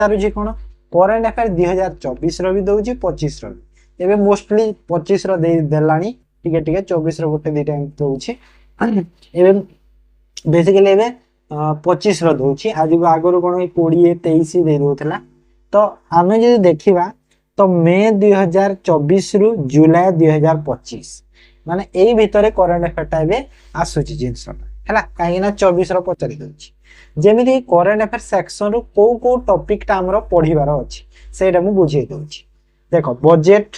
तारुची कोन current affair 2024 रो भी दउची 25 रो एबे mostly 25 रो दे देलानी टिके टिके 24 रो गोटे दी टाइम दउची एबे बेसिकली एबे 25 रो दउची आज आगरो कोन 20 23 दे दोथला तो आमे जे देखिबा तो मई 2024 रु जुलाई 2025 माने एई भितरे करंट अफेयर टाइबे आसुची जिंस हैला काहे ना 24 रो पचरी दउची जेमिति करंट अफेयर सेक्शन रु को टॉपिक ता हमरो पढिबार अछि सेटा मु बुझे दउची देखो बजट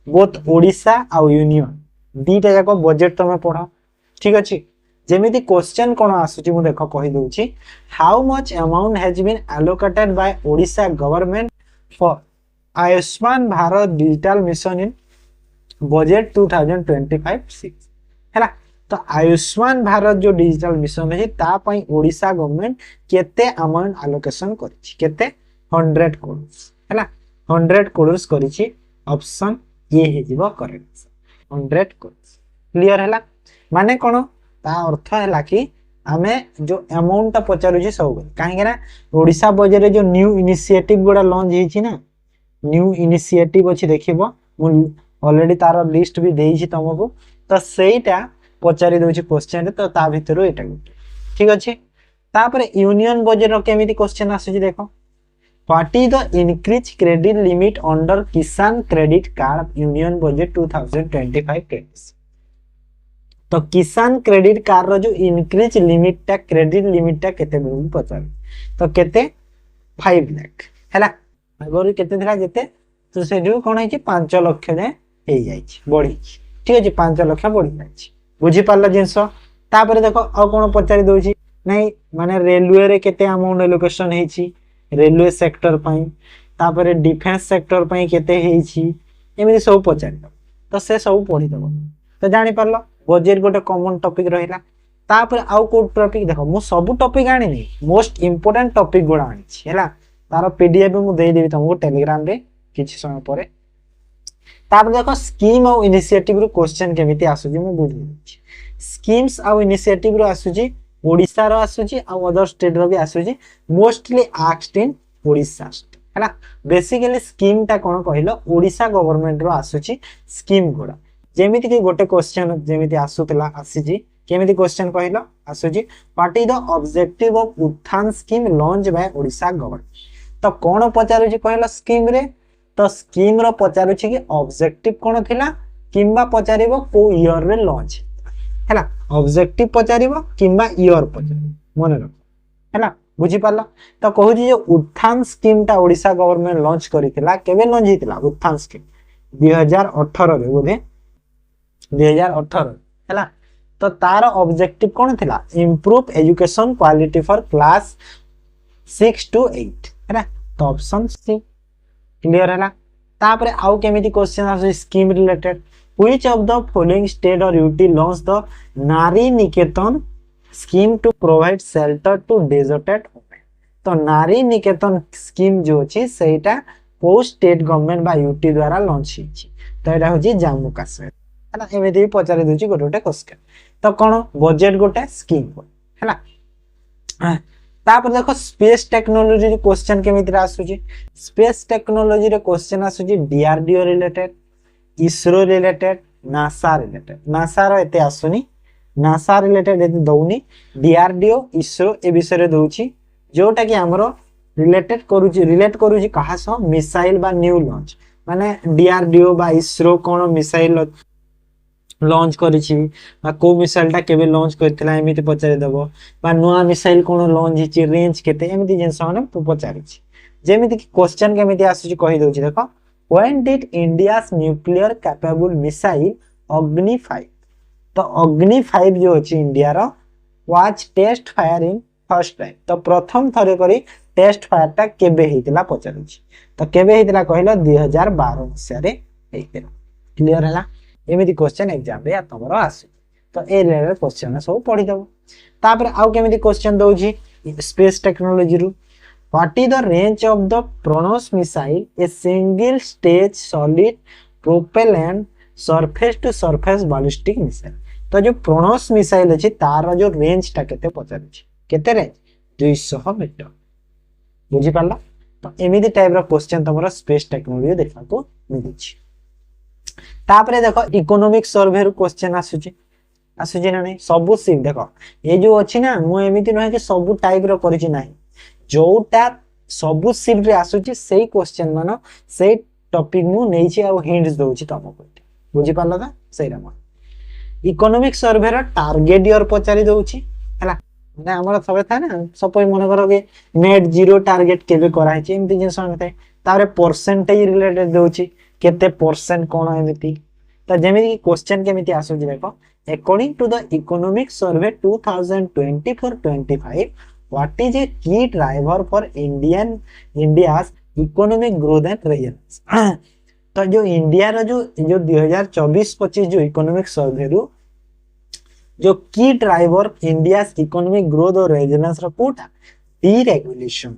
बोथ ओडिसा आ यूनियन दीटा जाको बजट तमे पढा ठीक अछि जेमिति क्वेश्चन कोन आसुची मु देखो कहि दउची how much amount has been allocated by Odisha government for Ayushman Bharat digital mission in budget 2025-6 हैला तो आयुष्मान भारत जो डिजिटल मिशन है ता पई ओडिसा गवर्नमेंट केते अमाउंट एलोकेशन करछि केते 100 करोड़ हैला 100 करोड़ करछि ऑप्शन ए हे जीवो करेक्ट 100 करोड़ क्लियर हैला माने कोन ता अर्थ हैला कि आमे जो अमाउंट ता पचारु छी सब काहे ना ओडिसा बजट रे जो न्यू इनिशिएटिव गोडा लॉन्च हेछि ना न्यू इनिशिएटिव अछि देखिबो मु ऑलरेडी तार लिस्ट भी देछि तमको तो सेटा पचारि दोछि क्वेश्चन तो ता भितरो एटा ठीक अछि तापर यूनियन बजट रो केमिति क्वेश्चन आसु छी देखो what is the increase credit limit under किसान क्रेडिट कार्ड यूनियन बजट 2025-26 तो किसान क्रेडिट कार्ड रो जो इंक्रीज लिमिट ता क्रेडिट लिमिट ता केते बोल पचार तो केते 5 लाख हैला अगर केते थिला जेते तो से जो कोन है कि 5 लाख ने हे जाई छी बढ़ी ठीक अछि 5 लाख बढ़ी जाई छी बुझी पारला जिंस तापर देखो आ कोन पचारि दोछि नै माने रेलवे रे केते अमाउंट एलोकेशन हे छी रेलवे सेक्टर पई तापर डिफेंस सेक्टर पई केते हे छी एमिति सब पचारि दो तो से सब पढी दबो तो जानि पारलो बजट गोटे कॉमन टॉपिक रहिला तापर आउ को टॉपिक देखो मु सब टॉपिक आनी नै मोस्ट इंपोर्टेंट टॉपिक गोडा आनी छी हैला तार पीडीएफ मु दे देबी तुमको टेलीग्राम रे किछि समय परे तापर देखो स्कीम और इनिशिएटिव रो क्वेश्चन केमिति आसुजी मु बुझी स्कीम्स और इनिशिएटिव रो आसुजी ओडिसा रो आसुजी आ अदर स्टेट रो भी आसुजी मोस्टली आस्क्ड इन ओडिसा हैला बेसिकली स्कीम ता कोन कहिलो ओडिसा गवर्नमेंट रो आसुची स्कीम गोडा जेमिति कि गोटे क्वेश्चन जेमिति आसुतला आसीजी केमिति क्वेश्चन कहिलो आसुजी what is the objective of Utthan scheme launch by Odisha government तो कोन पचारुची कहिलो स्कीम रे तो स्कीम रो पचारुची कि ऑब्जेक्टिव कोन थिला किंबा पचारिबो को ईयर रे लॉन्च हैला ऑब्जेक्टिव पचारिबो किंबा ईयर पचारिबो मन रख हैला बुझी पाला तो कहू जे उत्थान स्कीम ता ओडिसा गवर्नमेंट लॉन्च करितला केबे लॉन्च हितला उत्थान स्कीम 2018 रे बोधे 2018 हैला तो तार ऑब्जेक्टिव कोन थिला improve education quality for class 6 to 8 हैला तो ऑप्शन सी क्लियर हैला तापर आउ केमिति क्वेश्चन आसे scheme related which of the following state or UT launch the Nari Niketan scheme to provide shelter to deserted women तो नारी निकेतन स्कीम जो अछि सेटा को स्टेट गवर्नमेंट बा यूटी द्वारा लॉन्च हिछि तो एटा होछि जम्मू कश्मीर हैला एमिति पचारि दोछि गोटे क्वेश्चन तो कोन बजट गोटे स्कीम हैला तापर देखो स्पेस टेक्नोलॉजी रे क्वेश्चन केमिति आसुची स्पेस टेक्नोलॉजी रे क्वेश्चन आसुची DRDO related ISRO related NASA रो एते आसुनी नासा रिलेटेड एते दउनी डीआरडीओ इसरो ए विषय रे दउची जोटा कि हमरो रिलेट करूची कहा सो मिसाइल बा न्यू लॉन्च माने डीआरडीओ बा इसरो कोन मिसाइल लॉन्च करिछि बा को मिसाइल ता केबे लॉन्च करथिला एमिति पचारि दबो बा नुवा मिसाइल कोन लॉन्च हिछि रेंज केते एमिति जेंस माने पचारिछि जेमिति कि क्वेश्चन केमिति आसुछि कहि दउछि देखो when did India's nuclear capable missile Agni 5 तो अग्नि 5 जो अछि इंडिया रो was test fire in first time तो प्रथम थरे करी टेस्ट फायर ता केबे हेतिला पचारिछि तो केबे हेतिला कहिलो 2012 मसिया रे हेतिला क्लियर हैला एमिति क्वेश्चन एग्जाम रे तमरो आसी तो ए लेवल क्वेश्चन सब पढि दबो तापर आउ केमिति क्वेश्चन दउछि स्पेस टेक्नोलॉजी रु what is the range of the Pranash missile a single stage solid propellant surface to surface ballistic missile तो जो प्रोनोस मिसाइल अछि तार जो रेंज ता केते पचारिछि केते रेंज 200 मीटर बुझी पाला तो एमिति टाइप रो क्वेश्चन तमरो स्पेस टेक्नोलॉजी देखा को मिलुछि। तापरे देखो इकोनॉमिक सर्वे रो क्वेश्चन आसुछि ना नहीं सब सिप देखो ये जो अछि ना मु एमिति नहे कि सब टाइप रो करिछि नाही जोटा सब सिप रे आसुछि सेही क्वेश्चन मानो सेही टॉपिक मु नेछि आ हिंट्स दोछि तमको बुझि पालो ना सेही रा इकोनॉमिक सर्वे रो टारगेट ईयर पचारि दोछि हला ना हमर सबे था ना सपोज मन करो कि नेट जीरो टारगेट केबे करा है एमती जिंस नथे तारे परसेंटेज रिलेटेड दोछि केते परसेंट कोन एमिति त जेमि कि क्वेश्चन केमिति आसु जे देखो according to the economic survey 2024-25 what is a key driver for India's economic growth and resilience. तो जो इंडिया रो जो 2024-25 जो इकोनॉमिक सर्वे रो जो key driver India economic growth और रेजिलियंस रो कोटा डीरेगुलेशन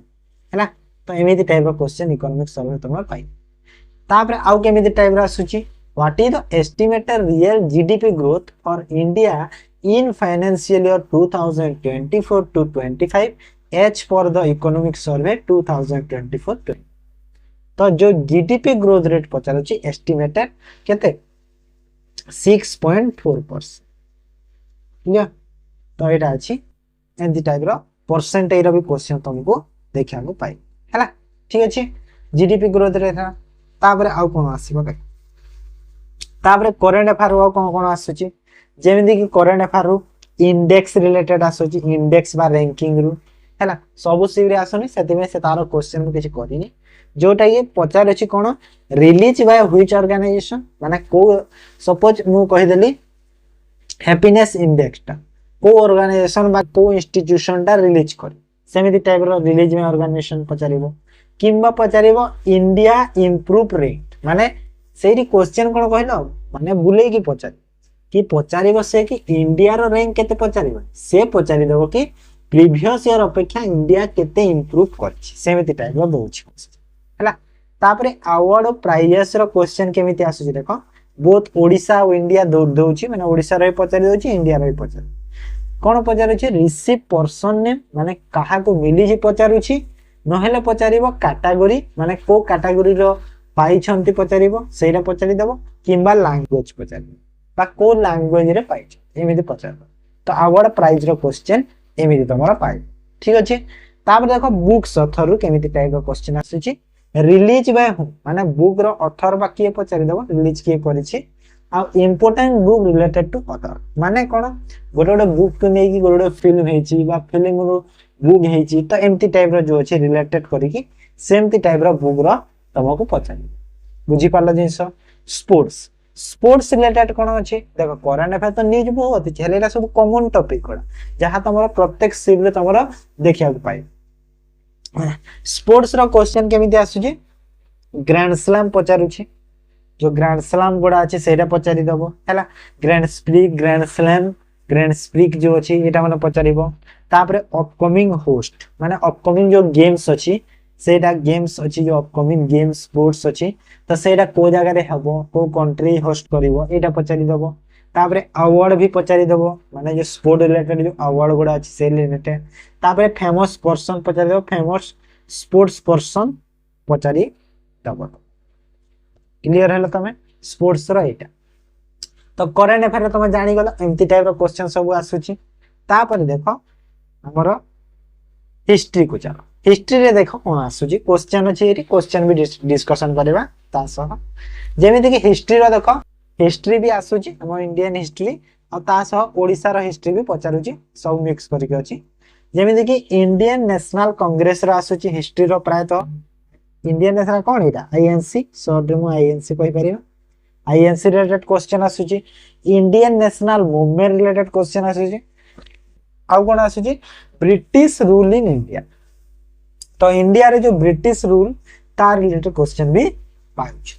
हैला। तो एमिति टाइप रो क्वेश्चन इकोनॉमिक सर्वे तमरा पाई तापर आउ केमिति टाइप रो आसुची what is the estimated real GDP growth for India in financial year 2024 to 25 as per the economic survey 2024-20। तो जो जीडीपी ग्रोथ रेट पचारुची एस्टिमेटेड केते 6.4%। क्लियर तो एटा अछि एंती टाइप रो परसेंटेज रो भी क्वेश्चन तुमको देखा को पाई हैला ठीक अछि जीडीपी ग्रोथ रेट था तापर आउ कोन आसीबो देख तापर करंट अफेयर रो कोन आसुची जेमिति कि current affair row index related आसुची इंडेक्स बा रैंकिंग रो हैला सब सिरे आसुनी सेति में से तारो क्वेश्चन किछ करिनी जोटा ये पचार अछि कोन रिलीज बाय व्हिच ऑर्गेनाइजेशन माने को सपोज मु कहि देली हैप्पीनेस इंडेक्स टा को ऑर्गेनाइजेशन बा को इंस्टीट्यूशन टा रिलीज करी सेमिति टाइप रो रिलीज में ऑर्गेनाइजेशन पचारिबो किंबा पचारिबो इंडिया इंप्रूव रेट माने सेही क्वेश्चन कोन कहलो माने बुले की पचारि कि पचारिबो से कि इंडिया रो रैंक केते पचारिबो से पचारि देबो कि प्रीवियस ईयर अपेक्षा इंडिया केते इंप्रूव करछि सेमिति टाइप रो दोछि हैला। तापरे अवार्ड ऑफ प्राइजेस रो क्वेश्चन केमिति आसुछि देखो बोथ ओडिसा और इंडिया दोछि माने ओडिसा रे पचारि दोछि इंडिया रे पचारि कोन पचारुछि रिसीव पर्सन नेम माने काहा को मिली छि पचारुछि नहेले पचारिबो कैटेगरी माने को कैटेगरी रो पाई छंती पचारिबो सेरा पचारि देबो किंबा लैंग्वेज पचारिबो बा को लैंग्वेज रे पाई छ एमिति पचारबो। तो अवार्ड प्राइज रो क्वेश्चन एमिति तमरा पाई ठीक अछि। तापर देखो बुक्स ऑथर रो केमिति टाइप रो क्वेश्चन आसुछि रिलीज बाय हु माने बुक रो ऑथर बा किए पचारि देबो रिलीज किए करिछि आ important book related to author माने कोन गोटे बुक को नै कि गोटे फिल्म हेछि बा फिल्म रो बुक हेछि तो एम्ति टाइप रो जो अछि रिलेटेड करी कि सेमति टाइप रो बुक रो तमको पचारि बुझी पाला जिंस। स्पोर्ट्स रिलेटेड कोन अछि देखो करंट अफेयर तो न्यूज बहुत अछि हेलेला सब कॉमन टॉपिक कोडा जहां तमरो प्रत्येक सिप रे तमरो देखिया को पाई। स्पोर्ट्स रो क्वेश्चन केमिति आसुछि ग्रैंड स्लैम पचारुछि जो ग्रैंड स्लैम गोडा अछि सेटा पचारि दबो हैला ग्रैंड स्प्रिक जो अछि एटा माने पचारिबो। तापरे अपकमिंग होस्ट माने अपकमिंग जो गेम्स अछि सेटा गेम्स अछि जो अपकमिंग गेम्स स्पोर्ट्स अछि तो सेटा को जगह रे हबो को कंट्री होस्ट करिवो एटा पचारि दबो। तापरे अवार्ड भी पचारि दबो माने जो स्पोर्ट रिलेटेड जो अवार्ड गोडा अछि से रिलेटेड। तापरे फेमस पर्सन पचारि दबो फेमस स्पोर्ट्स पर्सन पचारि दबो। क्लियर हैला तमे स्पोर्ट्स रो एटा तो करंट अफेयर तमे जानि गलो एम्ति टाइप रो क्वेश्चन सब आसुची। तापर देखो हमरो हिस्ट्री को चलो हिस्ट्री रे देखो कोन आसुची क्वेश्चन अछि एटी क्वेश्चन भी डिस्कशन करबा ता सह जेमिति कि हिस्ट्री रो देखो हिस्ट्री भी आसुची हम इंडियन हिस्ट्री और ता सह ओडिसा रो हिस्ट्री भी पचारुची सब मिक्स करके अछि। जेमिति कि इंडियन नेशनल कांग्रेस रो आसुची हिस्ट्री रो प्राय तो इंडियन नेशनल कोन एटा आईएनसी शॉर्ट रे मु आईएनसी कहि परिबा आईएनसी रिलेटेड क्वेश्चन आसुची Indian national movement related question आसुची आ कोन आसुची ब्रिटिश रूल इन इंडिया तो इंडिया रे जो ब्रिटिश रूल तार रिलेटेड क्वेश्चन भी पाउछ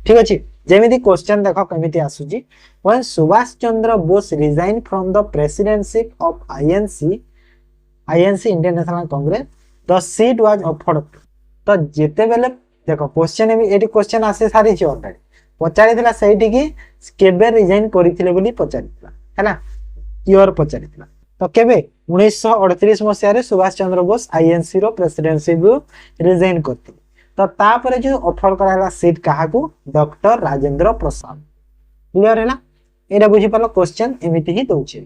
ठीक अछि। जेमिति क्वेश्चन देखो केमिति आसुची when Subhash Chandra Bose resign from the presidentship of INC Indian national Congress the seat was offered तो जेते बेले देखो क्वेश्चन एटी क्वेश्चन आसे सारी छी ऑलरेडी पचारिथिला सेठी कि केबे रिजाइन करिथिले बोली पचारिथिला हैला ईयर पचारिथिला तो केबे 1938 मसीह सुभाष चंद्र बोस आईएनसी रो प्रेसिडेंसी रो रिजाइन करते। तो तापर जो ऑफर कराला सीट काहा को डॉक्टर राजेंद्र प्रसाद। क्लियर है ना? एटा बुझी पालो क्वेश्चन एमिति ही दोचे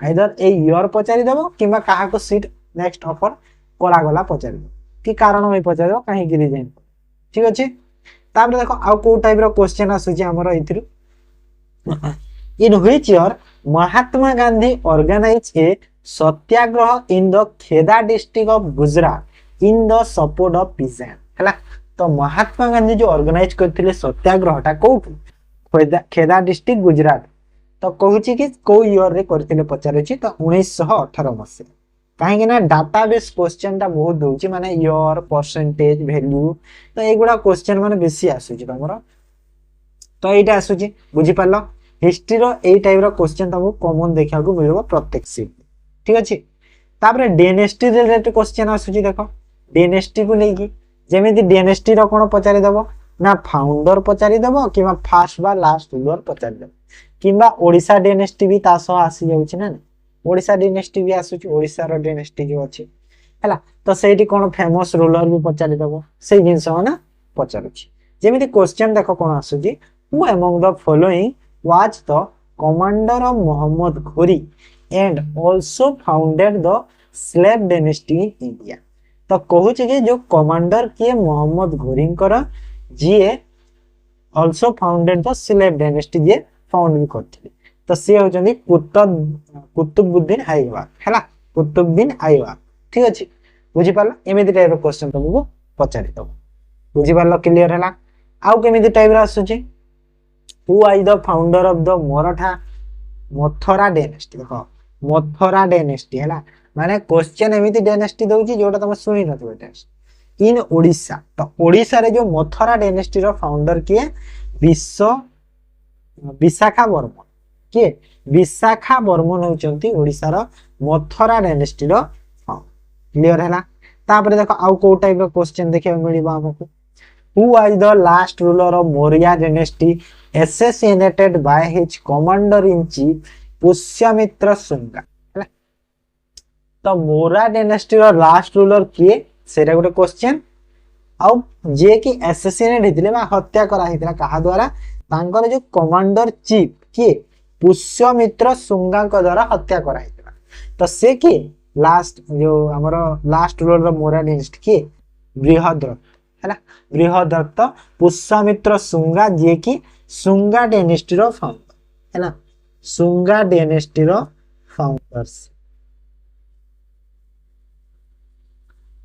आइदर ए ईयर पचारि देबो किबा काहा को सीट नेक्स्ट ऑफर कोला गला पचारि दो कि कारण में पचारि दो काहे कि रिजाइन। ठीक अछि। तापर देखो आ को टाइप रो क्वेश्चन आसुची हमरो इथिरु in which year Mahatma Gandhi organise a satyagraha in the Kheda district of Gujarat in the support of peasant हला। तो महात्मा गांधी जो ऑर्गेनाइज करथिले सत्याग्रहटा कोठु खेदा डिस्ट्रिक्ट गुजरात। तो कहूची कि को ईयर रे करथिले पचारुची तो 1918 मसीह। काहे ना डाटाबेस क्वेश्चन ता बहुत दोची माने ईयर परसेंटेज वैल्यू तो एगुडा क्वेश्चन माने बेसी आसुची तमरो। तो एटा आसुची बुझी पालो हिस्ट्री रो ए टाइप रो क्वेश्चन तमको कॉमन देखा को मिलबो प्रत्येक सीट। ठीक अछि। तापर डायनेस्टी रिलेटेड क्वेश्चन आसुची देखो डायनेस्टी को लेकी जेमिति डायनेस्टी रो कोन पचारि दबो ना फाउंडर पचारि दबो किबा फर्स्ट बा लास्ट रूलर पचारि दबो किबा ओडिसा डायनेस्टी भी तासो आसी जाउची ना ओडिसा डायनेस्टी भी आसुची ओडिसा रो डायनेस्टी जो अछि हला। तो सेठी कोन फेमस रूलर भी पचारि दबो से जिंस ना पचारुची। जेमिति क्वेश्चन देखो कोन आसुची who among the following was the commander of Muhammad Ghori and also founded the slave dynasty in India। तो कहू कि जो कमांडर किए मोहम्मद घोरी जी also founded the slave dynasty J found भी करथिले। तो से होचंदी कुतुबुद्दीन आइबक हैला कुतुबुद्दीन आइबक। ठीक अछि। बुझी पालो एमिति टाइप रो क्वेश्चन तुमको पचारि दबो। बुझी पालो क्लियर हैला। आउ केमिति टाइप रो आसुची Who is the founder of the Mathura dynasty. देखो मथुरा डायनेस्टी हैला माने क्वेश्चन एमिति डायनेस्टी दोची जोटा तुम सुनी नथबो एटा इन ओडिसा। तो ओडिसा रे जो मथुरा डायनेस्टी रो फाउंडर किए विशाखा बर्मन के विशाखा बर्मन होचंती ओडिसा रो मथुरा डायनेस्टी रो फाउंडर। क्लियर हैला। तापर देखो आउ को टाइप रो क्वेश्चन देखै मिलिबा हमको Who was the last ruler of Maurya dynasty assassinated by his commander in chief Pushyamitra Shunga. तो मोरा डायनेस्टी रो लास्ट रूलर किए सेटा गोटे क्वेश्चन आउ जे कि असैसिनेट हितले बा हत्या करा हितला काहा द्वारा तांकर जो कमांडर चीफ किए पुष्यमित्र शुंगा को द्वारा हत्या करा हितला। तो से कि लास्ट जो हमरो लास्ट रूलर रो मोरा डायनेस्टी किए बृहद्रथ हैला बृहदत्त पुष्यमित्र शुंगा जे कि शुंगा डायनेस्टी रो फाउंडर हैला शुंगा डायनेस्टी रो फाउंडर्स।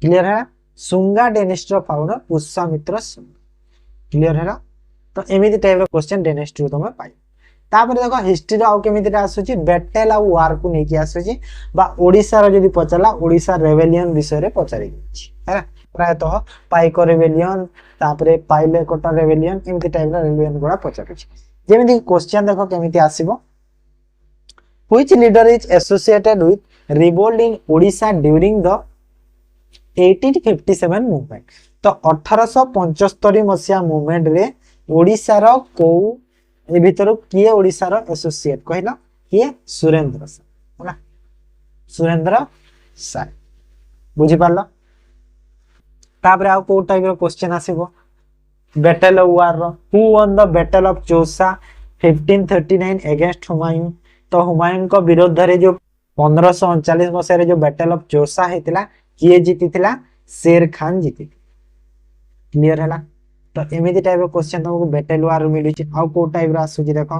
क्लियर है। शुंगा डायनेस्टी रो फाउंडर पुष्यमित्र शुंगा। क्लियर है। तो एमिति टाइप रो क्वेश्चन डायनेस्टी रो तमे पाइ। तापर देखो हिस्ट्री रो आउ केमितिटा आसुची बैटल आ वार को नेकी आसुची बा ओडिसा रो जदी पचला ओडिसा रेवेलियन विषय रे पचारि गेछि हैला प्रायतः पाइक रेवेलियन तापरे पाइले कोटा रेवेलियन एमती टाइप रा रेवेलियन गुडा पचारुछि। जेमिति क्वेश्चन देखो केमिति आसीबो which leader is associated with revolt in Odisha during the 1857 movement. तो 1875 मसिया मूवमेंट रे ओडिसा रो को ए भीतर किए ओडिसा रो एसोसिएट कहला किए सुरेंद्र साय होला सुरेंद्र साय। बुझी पारलो। तापर आउ को टाइप रो क्वेश्चन आसीबो बैटल ऑफ वार रो who won the battle of Chausa 1539 against Humayun. तो हुमायूं को विरोध रे जो 1539 मसिया रे जो बैटल ऑफ चौसा हेतिला किए जीतिथिला शेर खान जीति। क्लियर हैला। तो एमिति टाइप रो क्वेश्चन तुमको बैटल वार मिलि छि आउ को टाइप रो आसु जी देखो।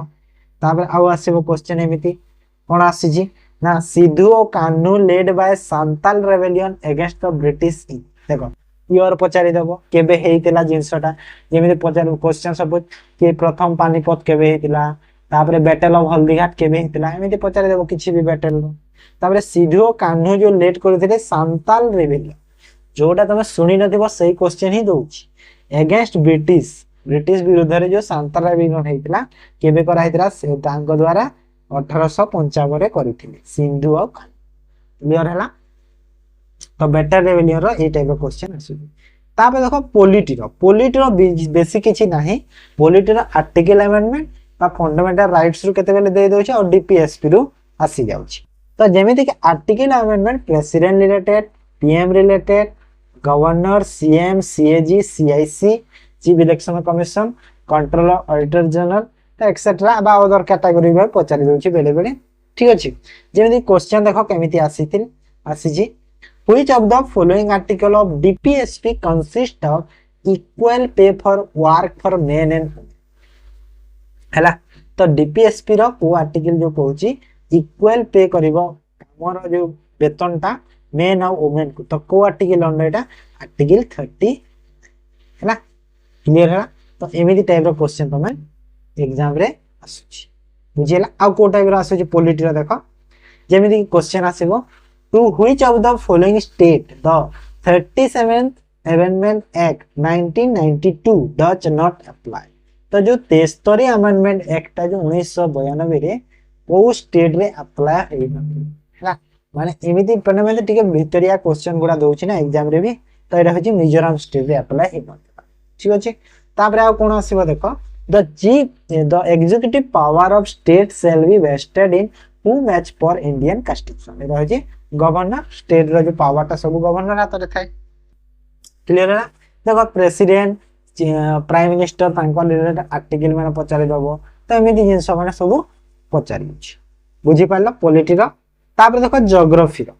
तापर आउ आसीबो क्वेश्चन एमिति कोन आसी जी ना सिद्धू और Kanhu led by Santhal rebellion against the British. देखो ईयर पचारि दबो केबे हेइतिला जिंसटा जेमिति पचार क्वेश्चन सब के प्रथम पानीपत केबे हेइतिला तापर बैटल ऑफ हल्दीघाट केबे हेइतिला एमिति पचारि दबो किछि भी बैटल रो। तापर सिद्धू और कान्हू जो लेड करथिले सांताल रेवेलियन जोटा तमे सुनि नथिबो सही क्वेश्चन ही दोछि अगेंस्ट ब्रिटिश ब्रिटिश विरुद्ध रे जो सांताल रेवेलियन हेइतिला केबे करा हेइतिला से तांग द्वारा 1855 रे करिथिले सिंधु और क्लियर हैला। तो बेटर रेवेन्यू रो ए टाइप ऑफ क्वेश्चन आसु। तापर देखो पॉलिटी रो बेसिक किछि नाही पॉलिटी रो आर्टिकल अमेंडमेंट बा फंडामेंटल राइट्स रु केते बेले दे दोछ और डीपीएसपी रु आसी जाउछि तो जेमिति कि article amendment president related, PM related, governor, CM, CAG, CIC, chief election commission, controller, auditor general etcetera बा अदर कैटेगरी में पचारि दोछि बेले बेले। ठीक अछि, जेमिति क्वेश्चन देखो केमिति आसीथिल आसीजी, which of the following article of DPSP consist of equal pay for work for men and women हैला। तो डीपीएसपी रो को आर्टिकल जो कहूची इक्वल पे करिवो हमर जो वेतनटा मेन और वुमेन को, तो को आर्टिकल अंडर एटा आर्टिकल 30 हैला। क्लियर है? तो एमिति टाइप रो क्वेश्चन तमे एग्जाम रे आसुची बुझिला। आ को टाइप रो आसुची पॉलिटी रो देखो, जेमिति क्वेश्चन आसीबो to which of the following state the 37th amendment act 1992 does not apply. तो जो 73 अमेंडमेंट एक्ट जो 1992 रे वो स्टेट रे अप्लाई हेइ नथिला। माने एमिति पने टिके भितरिया क्वेश्चन गुडा दोछि ना एग्जाम रे भी, तो एटा होछि मिजोरम स्टेट रे अप्लाई हेइ नथिला। ठीक अछि, तापर आ कोन आसीबो देखो, the executive power of state shall be vested in who match for Indian constitution. एटा होछि गवर्नर, स्टेट रो जो पावर ता सब गवर्नर हाथ रे थाए। क्लियर है? देखो प्रेसिडेंट, प्राइम मिनिस्टर तांको रिलेटेड आर्टिकल माने पचारि दबो, तो एमिति जिंस माने सब पचारि अछि। बुझि पाइलो पॉलिटी रो। तापर देखो ज्योग्राफी रो,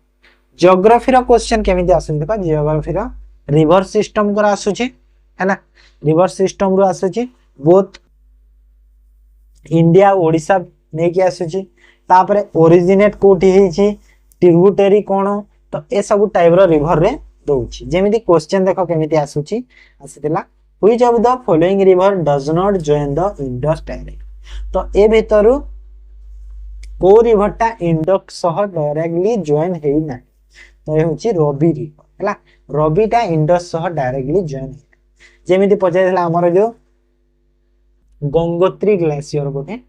ज्योग्राफी रो क्वेश्चन केमिति आसु देखो, ज्योग्राफी रो रिवर सिस्टम को आसुची हैला, रिवर सिस्टम रो आसुची बोथ इंडिया ओडिसा ने कि आसुची। तापर ओरिजिनेट कोठी हेछि, ट्रिब्यूटरी कोन, तो ए सब टाइप रो रिवर रे दोछि। जेमिति क्वेश्चन देखो केमिति आसुची आसीतिला, which of the following river does not join the Indus direct. तो ए भितरु को रिवर टा इंडस सह डायरेक्टली जॉइन हेइ ना, तो ए होछि रवि रिवर हैला। रवि टा इंडस सह डायरेक्टली जॉइन हेइ। जेमिति पचाइला हमर जो गंगोत्री ग्लेशियर बोथे,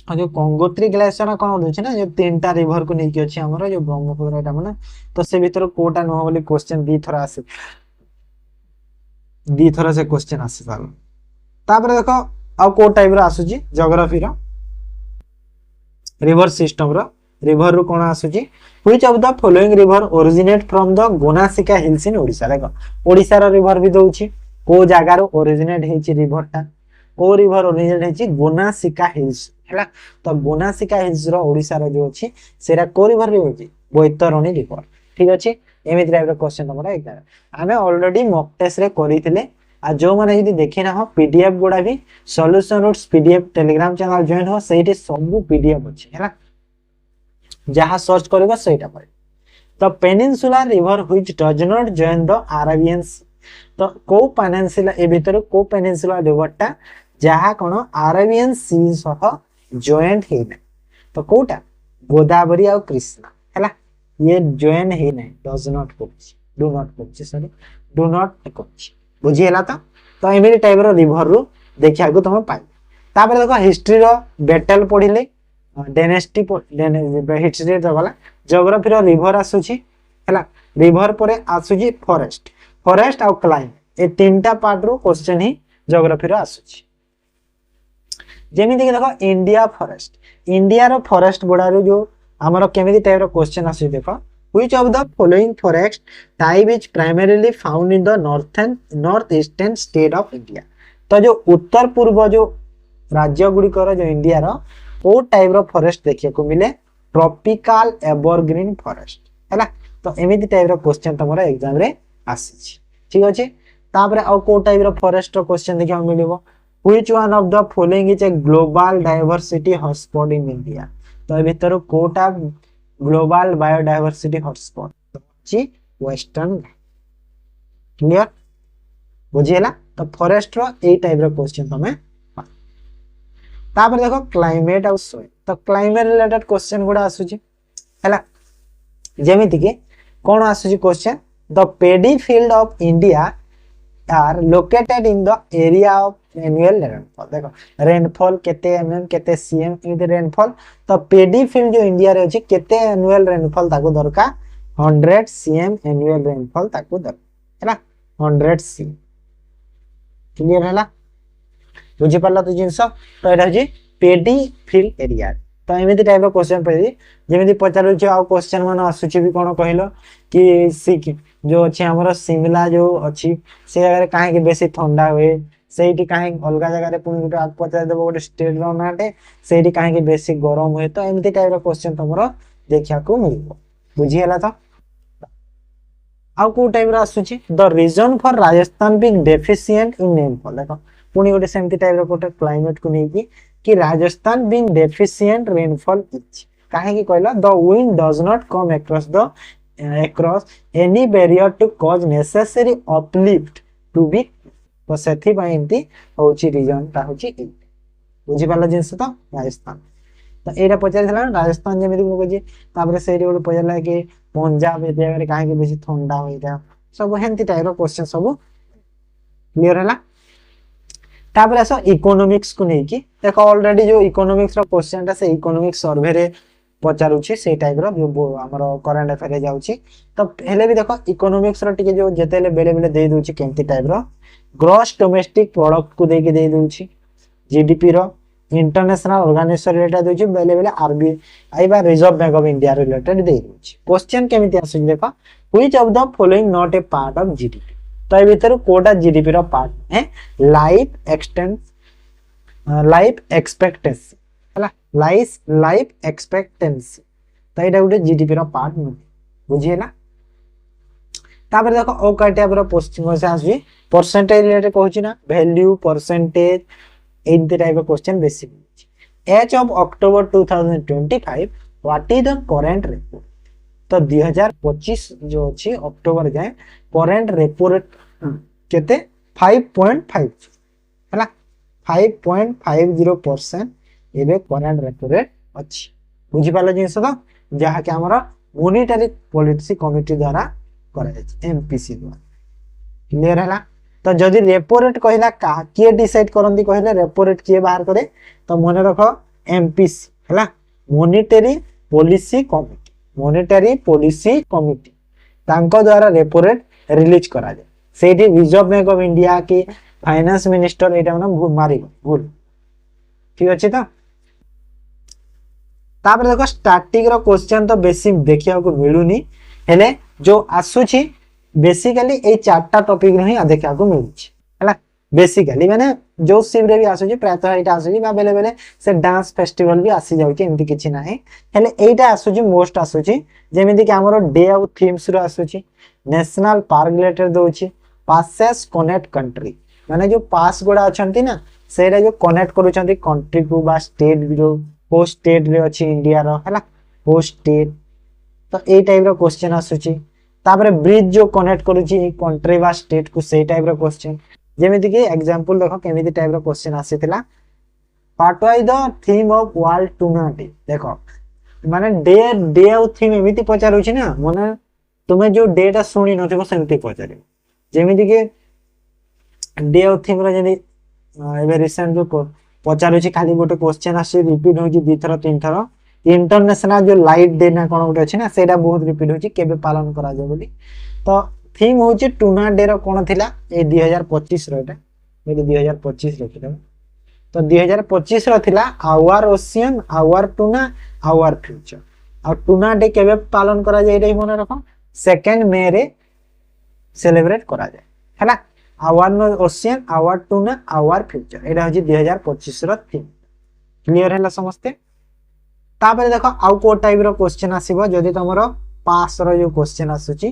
आ जो गंगोत्री ग्लेशियर कोन होछि ना, जो तीनटा रिवर को नेकी अछि हमर जो ब्रह्मपुत्र एटा माने, तो से भीतर कोटा न हो बोली क्वेश्चन दी थरा आसे, दी थरा से क्वेश्चन आसे साल। तापर देखो आ को टाइप रो आसुची ज्योग्राफी रो रिवर सिस्टम रो, रिवर रो कोन आसुची, which of the following river originate from the Gonasika hills in Odisha. देखो ओडिसा रो रिवर भी दोछि, को जागा रो ओरिजिनेट हेछि रिवर टा, को रिवर ओरिजिनेट हेछि गोनासिका हिल्स हैला। तो गोनासिका हिल्स रो ओडिसा रो जो अछि सेरा को रिवर रे होछि, बैतरणी रिवर। ठीक अछि, एमिति टाइप रो क्वेश्चन हमरा एग्जाम आमे ऑलरेडी मॉक टेस्ट रे करिथिले। आ जो माने यदि देखि ना हो पीडीएफ गुडा भी solution roots PDF telegram channel join हो, सेठी सब पीडीएफ अछि हैला, जहां सर्च करबो सेटा पर। तो peninsula river which does not join the Arabian Sea. तो को पेनिनसुला ए भीतर को पेनिनसुला रिवर टा जहां कोन अरेबियन सी सह जॉइंट हेना, तो कोटा गोदावरी और कृष्णा हैला, ये जॉइन हे नै, डज नॉट कोछि, डू नॉट कोछि, सॉरी डू नॉट कोछि। बुझी हला तो एमिति टाइप रो रिवर रो देखिया को तुम पाइ। तापर देखो हिस्ट्री रो बैटल पढिले, डायनेस्टी हिस्ट्री रो वाला, ज्योग्राफी रो रिवर आसुची हैला, रिवर परे आसुची फॉरेस्ट, फॉरेस्ट और क्लाइमेट, ए तीनटा पार्ट रो क्वेश्चन ही ज्योग्राफी रो आसुची। जेमिति कि देखो इंडिया फॉरेस्ट, इंडिया रो फॉरेस्ट गुडा रो जो हमरो केमिति टाइप रो क्वेश्चन आसु देखो, which of the following forest type is primarily found in the northeastern state of India। तो जो उत्तर पूर्व जो राज्य गुडी कर जो इंडिया रो ओ टाइप रो फॉरेस्ट देखिए को मिले, ट्रॉपिकल एवरग्रीन फॉरेस्ट हैला। तो एमिति टाइप रो क्वेश्चन तमरा एग्जाम रे आसी। ठीक अछि, तापर आ को टाइप रो फॉरेस्ट रो क्वेश्चन देखिया मिलिबो, which one of the following is a global diversity hotspot in India। तो ए भीतर कोटा ग्लोबल बायोडायवर्सिटी हॉटस्पॉट जी वेस्टर्न। क्लियर बुझिएला। तो फॉरेस्ट रो ए टाइप रो क्वेश्चन तमे। तापर देखो क्लाइमेट और सोइल, तो क्लाइमेट रिलेटेड क्वेश्चन गुडा आसुची हैला, जेमिति के कोन आसुची question, the paddy field of India are located in the area of annual rainfall. देखो रेनफॉल केते एमएम केते सीएम इन रेनफॉल, तो पेडी फील्ड जो इंडिया रे अछि केते एनुअल रेनफॉल ताको दरका 100 सीएम एनुअल रेनफॉल ताको दर हैला, 100 सीएम। क्लियर हैला, बुझि पाला तो जिंस। तो एटा अछि पेडी फील्ड एरिया। तो एमती टाइप क्वेश्चन पड़ी जमी पचार क्वेश्चन मान आसूची भी कौन कहल कि जो अच्छे आमर शिमला जो अच्छी से जगह कहीं बेसी ठंडा हुए से कहीं अलग जगह पुणी गोटे पचार देव गोटे स्टेट नाटे से कहीं बेसी गरम हुए तो एमती टाइप क्वेश्चन तुम देखा मिल बुझीगला तो आउ को टाइप आसूची the reason for Rajasthan being deficient in rainfall देखो पुणी गोटे सेमती टाइप गोटे क्लाइमेट को लेकिन कि Rajasthan being deficient rainfall is काहे कहला the wind does not come across any barrier to cause necessary uplift to be तो सेथि पई एंती होची रीजन ता होची बुझी पाला जिंस तो राजस्थान तो एटा पचार थला राजस्थान जेमिति को जे तापर सेरी गोटे पचारला कि पंजाब ए जगह काहे के बेसी ठंडा होइता सब हेंती टाइप रो क्वेश्चन सब क्लियर हला तापर आसो इकोनॉमिक्स को नै कि देखो ऑलरेडी जो इकोनॉमिक्स रो क्वेश्चन ता से इकोनॉमिक्स सर्वे रे पचारुछि से टाइप रो जो हमर करंट अफेयर जाउछि तो हेले भी देखो इकोनॉमिक्स रो टिके जो जेतेले बेले बेले दे दोछि केमती टाइप रो ग्रॉस डोमेस्टिक प्रोडक्ट को देके दे दोछि जीडीपी रो इंटरनेशनल ऑर्गेनाइजेशन रिलेटेड दोछि बेले बेले आरबीआई बा reserve bank of India related दे दोछि क्वेश्चन केमती आसु देखो which of the following not a part of GDP तो ए भीतर कोटा जीडीपी रो पार्ट है लाइफ एक्सपेक्टेंसी हला लाइफ एक्सपेक्टेंसी तो एटा गोटे जीडीपी रो पार्ट न बुझिएला तापर देखो ओ का टाइप रो क्वेश्चन से आसी परसेंटेज रिलेटेड कहूची ना वैल्यू परसेंटेज एंती type of question basic as of October 2025 what is the current repo तो 2025 जो अछि अक्टोबर जाए करंट रेपो रेट केते 5.5 हला 5.50% एबे करंट रेपो रेट अछि बुझी पालो जिंस तो जहा के हमर मॉनेटरी पॉलिसी कमिटी द्वारा करा जाय एमपीसी द्वारा क्लियर हला तो जदि रेपो रेट कहला का के डिसाइड करंदी कहले रेपो रेट के बाहर करे तो मने रखो एमपीसी हला मॉनेटरी पॉलिसी कमिटी तांको द्वारा रेपो रेट रिलीज करा जाय सेठी रिजर्व बैंक ऑफ इंडिया के फाइनेंस मिनिस्टर एटा माने भूल ठीक अछि तो तापर देखो स्टैटिक रो क्वेश्चन तो बेसी देखिया को मिलुनी हेले जो आसुची बेसिकली ए चारटा टॉपिक रे ही देखिया को मिलुची हला बेसिकली माने जो सिम रे भी आसुची प्रायतः एटा आसुची बा बेले बेले से डांस फेस्टिवल भी आसी जाउची एंती किछि नाही हेले एटा आसुची मोस्ट आसुची जेमिति कि हमरो डे ऑफ थीम्स रो आसुची नेशनल पार्क रिलेटेड दोची पासेस कनेक्ट कंट्री माने जो पास गोडा अछंती ना सेरा जो कनेक्ट करूचंती कंट्री को बा स्टेट जो को स्टेट रे अछि इंडिया रो हला को स्टेट तो ए टाइप रो क्वेश्चन आसुची तापर ब्रिज जो कनेक्ट करूची कंट्री बा स्टेट को से टाइप रो क्वेश्चन जेमिति कि एग्जांपल देखो केमिति टाइप रो क्वेश्चन आसीतिला what was the theme of World Tuna Day देखो माने डे ऑफ थीम एमिति पचारुची ना माने तुमे जो डेटा सुनी नथिबो सेमिति पचारि जेमिति कि डे ऑफ थीम रो जेनि एबे रिसेंट जो पचारुची खाली गोटे क्वेश्चन आसी रिपीट होची दी थरा तीन थरा इंटरनेशनल जो लाइट डे ना कोन गोटे अछि ना सेटा बहुत रिपीट होची केबे पालन करा जाय बोली तो थीम होची टूना डे रो कोन थिला ए 2025 रो एटा ए 2025 रो थिला तो 2025 रो थिला our ocean our tuna our future और टूना डे केबे पालन करा जाय एटा मन रखो 2 मई रे सेलिब्रेट करा जाय हला our ocean our tuna our future एटा होची 2025 रो थीम क्लियर हैला समझते तापर देखो आउ को टाइप रो क्वेश्चन आसीबो जदी तमरो पास रो जो क्वेश्चन आसुची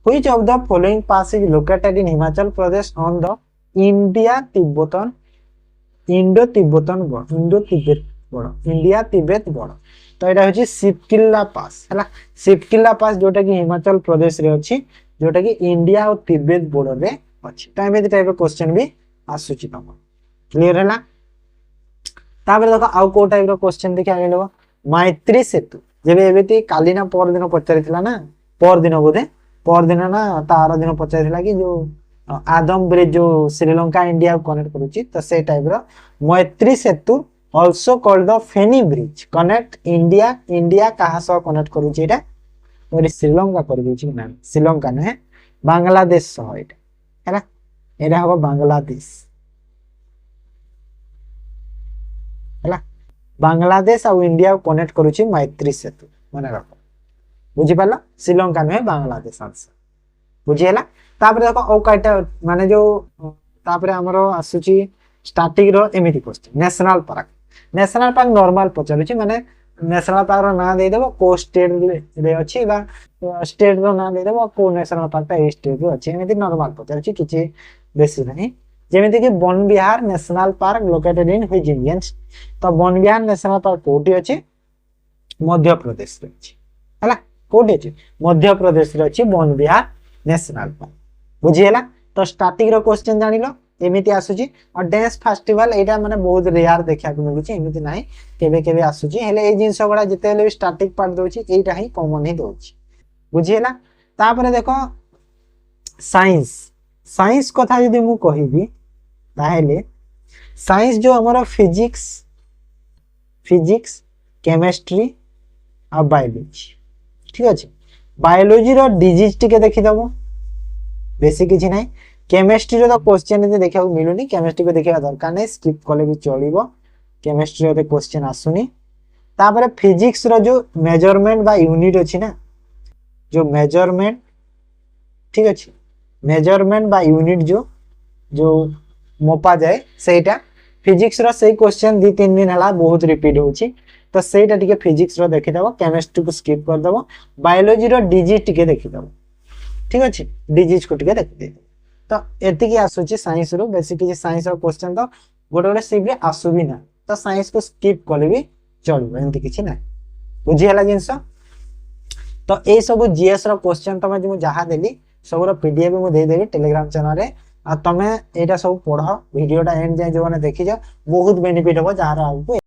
which of the following pass is located in Himachal Pradesh on the India Tibet border तो एटा होची सिपकिल्ला पास हला सिपकिल्ला पास जोटा कि हिमाचल प्रदेश रे अछि जोटा कि इंडिया और तिब्बत बॉर्डर रे अछि टाइम ए टाइप रो क्वेश्चन भी आसुची तम क्लियर हैला तापर देखो आउ को टाइप रो क्वेश्चन देखि आगे लेबो मैत्री सेतु जेबे एबेती कालीना पर दिन पचारिथिला ना पर दिन बोधे पर दिन ना तार दिन पचारिथिला कि जो आदम ब्रिज जो श्रीलंका इंडिया कनेक्ट करूची तो से टाइप रो Maitri Setu also called the Feni bridge connect India कहा सह कनेक्ट करूची एटा और श्रीलंका कर दिछि ना श्रीलंका ने बांग्लादेश सह एटा हैला एटा हो बांग्लादेश हैला बांग्लादेश और इंडिया को कनेक्ट करूची मैत्री सेतु मन रख बुझी पाल श्रीलंका नुहे बांग्लादेश आंसर बुझीगला तापर देखो औ कयटा माने जो तापर हमर आसुची स्टार्टिंग रो एमिति क्वेश्चन नेशनल पार्क नॉर्मल पचारुची माने नेशनल पार्क रो नाम दे देबो को स्टेट रे अछि बा स्टेट रो नाम दे देबो को नेशनल पार्क ए स्टेट रो अछि एमिति नॉर्मल पचारुची किछि बेसी नहीं जेमिति कि one Vihar national park located in which Indian तो वन विहार नेशनल पार्क कोठी अछि मध्य प्रदेश रे अछि हला कोठी अछि मध्य प्रदेश रे अछि वन विहार नेशनल पार्क बुझीला तो स्टार्टिंग रो क्वेश्चन जानिलो एमिति आसुची और डांस फेस्टिवल एटा माने बहुत रेयर देखा को मिलुची एमिति नाही केबे केबे आसुची हेले ए जिंस गुडा जते ले स्टार्टिंग पार्ट दोची एटा ही कॉमन ही दोची बुझीला तापरे देखो साइंस कथा यदि मु कहिबी ताहेले साइंस जो हमर फिजिक्स केमिस्ट्री और बायोलॉजी ठीक अछि बायोलॉजी रो डिजीज टिके देखि दबो बेसी किछि नाही केमिस्ट्री रो क्वेश्चन एते देखा मिलुनी केमिस्ट्री को देखा दरकार नहीं स्किप कले भी चलिबो केमिस्ट्री रो क्वेश्चन आसुनी तापर फिजिक्स रो जो मेजरमेंट बा यूनिट अछि ना जो मेजरमेंट ठीक अछि मेजरमेंट बा यूनिट जो मोपा जाए सेटा फिजिक्स रो सही क्वेश्चन 2-3 दिन हला बहुत रिपीट होछि तो सेटा टिके फिजिक्स रो देखि दबो केमिस्ट्री को स्किप कर दबो बायोलॉजी रो डिजीज टिके देखि दबो ठीक अछि डिजीज को टिके देखि दे तो एति की आसुची साइंस रो बेसिक जे साइंस रो क्वेश्चन तो गोटे गोटे सिबे आसुबी ना तो साइंस को स्किप कले भी चलबो एंति किछि ना बुझी हला जिंस तो ए सब जीएस रो क्वेश्चन तमे जे जहा देली सब रो पीडीएफ मु दे देबी टेलीग्राम चैनल रे आ तमे एटा सब पढो वीडियोटा एंड जाय जो माने देखि जा बहुत बेनिफिट हो जहार आपको